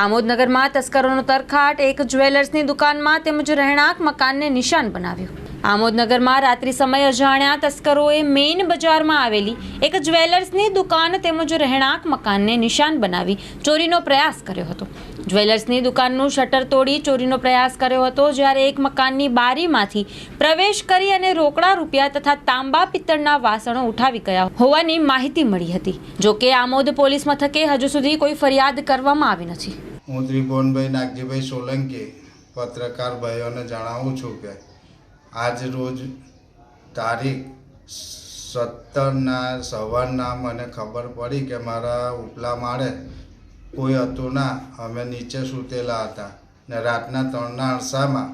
આમોદનગરમાં તસ્કરોનો તરખાટ એક જ્વેલર્સની દુકાનમાં તેમજ રહેણાંક મકાનને નિશાન બનાવ્યું। આમોદનગરમાં રાત્રિ સમયે અજાણ્યા તસ્કરોએ મેઇન બજારમાં આવેલી એક જ્વેલર્સની દુકાન તેમજ રહેણાંક મકાનને નિશાન બનાવી ચોરીનો પ્રયાસ કર્યો હતો। જ્વેલર્સની દુકાનનું શટર તોડી ચોરીનો પ્રયાસ કર્યો હતો, જ્યારે એક મકાનની બારીમાંથી પ્રવેશ કરી અને રોકડા રૂપિયા તથા તાંબા પિત્તળના વાસણો ઉઠાવી ગયા હોવાની માહિતી મળી હતી। જો કે આમોદ પોલીસ મથકે હજુ સુધી કોઈ ફરિયાદ કરવામાં આવી નથી। હું ત્રિભુવનભાઈ નાગજીભાઈ સોલંકી પત્રકાર ભાઈઓને જણાવું છું કે આજ રોજ તારીખ 17 સવારના મને ખબર પડી કે મારા ઉપલા માળે કોઈ હતું ના, અમે નીચે સૂતેલા હતા ને રાતના 3ના અરસામાં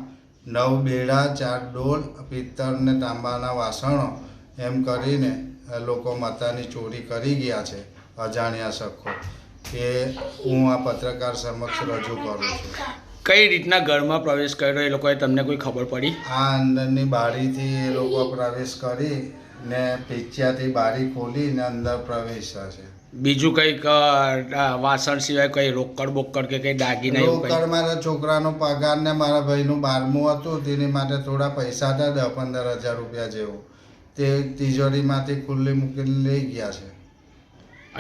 9 બેડા 4 ડોલ પિત્તળ ને તાંબાના વાસણો એમ કરીને લોકો માતાની ચોરી કરી ગયા છે અજાણ્યા શખ્સો। એ હું આ પત્રકાર સમક્ષ રજૂ કરું છું। કઈ રીતના ઘરમાં પ્રવેશ કર્યો એ લોકોએ તમને કોઈ ખબર પડી? આ અંદરની બારીથી એ લોકો પ્રવેશ કરી ને પીછ્યાથી બારી ખોલી ને અંદર પ્રવેશ્યા છે। બીજું કંઈક વાસણ સિવાય કઈ રોકડ બોકડ કે કઈ દાગીના? રોકડ મારા છોકરાનો પગાર ને મારા ભાઈનું 12મું હતું, તેની માટે થોડા પૈસા હતા 10-15 હજાર રૂપિયા જેવું, તે તિજોરીમાંથી ખુલ્લી મૂકીને લઈ ગયા છે।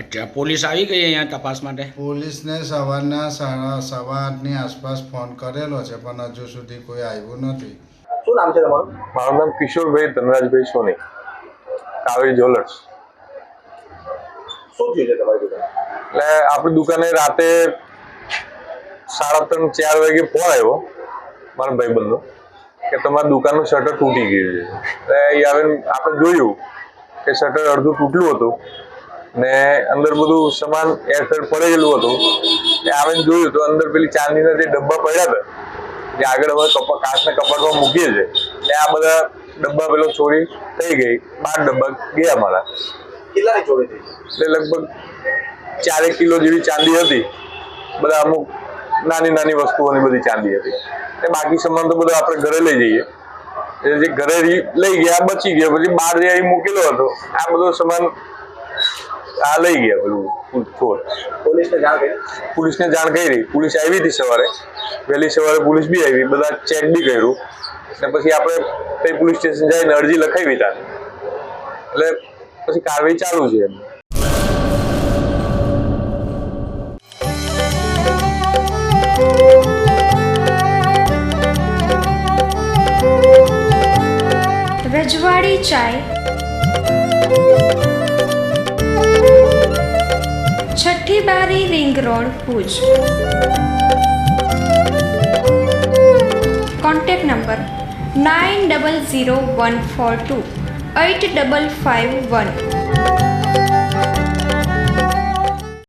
અચ્છા, પોલીસ આવી ગઈ અહીંયા તપાસ માટે? પોલીસને સવારના 8:15 આસપાસ ફોન કરેલો છે, પણ હજુ સુધી કોઈ આવ્યું નથી। શું નામ છે તમારું? મારું નામ કિશોરભાઈ ધનરાજભાઈ સોની, કાવેરી જ્વેલર્સ। શું થયું છે તમારી દુકાન? એટલે આપણી દુકાને રાતે 3:30-4 વાગે ફોન આવ્યો મારા ભાઈબંધનો કે તમારી દુકાનનું શટર તૂટી ગયું છે। એટલે આવીને આપણે જોયું કે શટર અડધું તૂટેલું હતું ને અંદર બધું સામાન એરફેર પડેલું હતું। એ આવીને જોયું તો અંદર પેલી ચાંદીના જે ડબ્બા પડ્યા હતા, જે આગળ હવે કાચના કપાટમાં મૂકીએ છીએ, એટલે આ બધા ડબ્બા પેલો ચોરી થઈ ગઈ। 5 ડબ્બા ગયા મારા। કેટલાની ચોરી થઈ? એટલે લગભગ 4 કિલો જેવી ચાંદી હતી, બધા અમુક નાની નાની વસ્તુઓની બધી ચાંદી હતી। એ બાકી સામાન તો બધો આપણે ઘરે લઈ જઈએ, જે ઘરે લઈ ગયા બચી ગયા, પછી બહાર જે મૂકેલો હતો આ બધો સામાન આ લઈ ગયા બધું ચોર। પોલીસને જાણ કરી? પોલીસને જાણ કરી, પોલીસ આવી હતી સવારે, વહેલી સવારે પોલીસ બી આવી, બધા ચેક બી કર્યું ને પછી આપણે કઈ પોલીસ સ્ટેશન જઈને અરજી લખાવી હતા, એટલે પછી કાર્યવાહી ચાલુ છે એમ। રજવાડી ચાય, છઠ્ઠી બારી, ring road, Bhuj. Contact number 900142 8551।